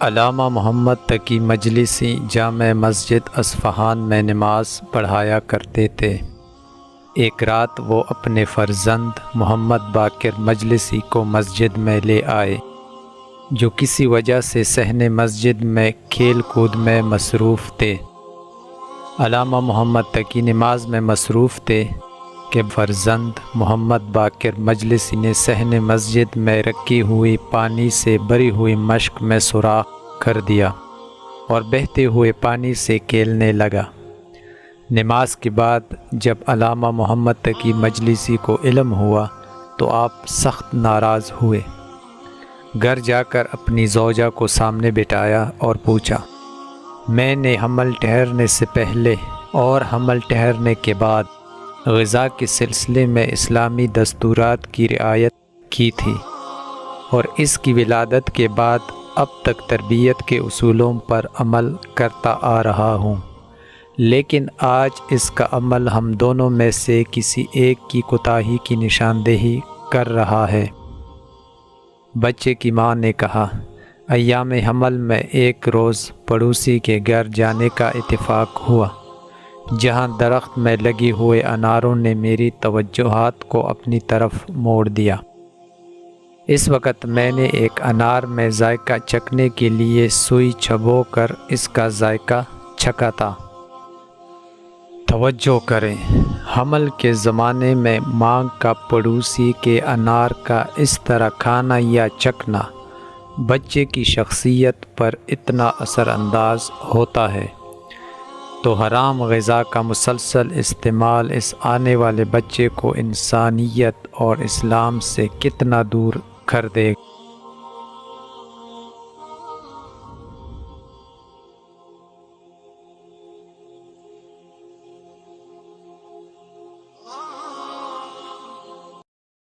علامہ محمد Taqi مجلسی Jama Masjid Isfahan میں نماز پڑھایا کرتے تھے۔ ایک رات وہ اپنے فرزند محمد باقر مجلسی کو مسجد میں لے آئے، جو کسی وجہ سے صحن مسجد میں کھیل کود میں مصروف تھے۔ علامہ محمد تقی نماز میں مصروف تھے کہ فرزند محمد باقر مجلسی نے صحن مسجد میں رکھی ہوئی پانی سے بھری ہوئی مشق میں سوراخ کر دیا اور بہتے ہوئے پانی سے کھیلنے لگا۔ نماز کے بعد جب علامہ محمد تقی مجلسی کو علم ہوا تو آپ سخت ناراض ہوئے۔ گھر جا کر اپنی زوجہ کو سامنے بٹھایا اور پوچھا، میں نے حمل ٹھہرنے سے پہلے اور حمل ٹھہرنے کے بعد غذا کے سلسلے میں اسلامی دستورات کی رعایت کی تھی، اور اس کی ولادت کے بعد اب تک تربیت کے اصولوں پر عمل کرتا آ رہا ہوں، لیکن آج اس کا عمل ہم دونوں میں سے کسی ایک کی کوتاہی کی نشاندہی کر رہا ہے۔ بچے کی ماں نے کہا، ایام حمل میں ایک روز پڑوسی کے گھر جانے کا اتفاق ہوا، جہاں درخت میں لگے ہوئے اناروں نے میری توجہات کو اپنی طرف موڑ دیا۔ اس وقت میں نے ایک انار میں ذائقہ چکھنے کے لیے سوئی چبو کر اس کا ذائقہ چکھا تھا۔ توجہ کریں، حمل کے زمانے میں ماں کا پڑوسی کے انار کا اس طرح کھانا یا چکھنا بچے کی شخصیت پر اتنا اثر انداز ہوتا ہے، تو حرام غذا کا مسلسل استعمال اس آنے والے بچے کو انسانیت اور اسلام سے کتنا دور کر دے گا۔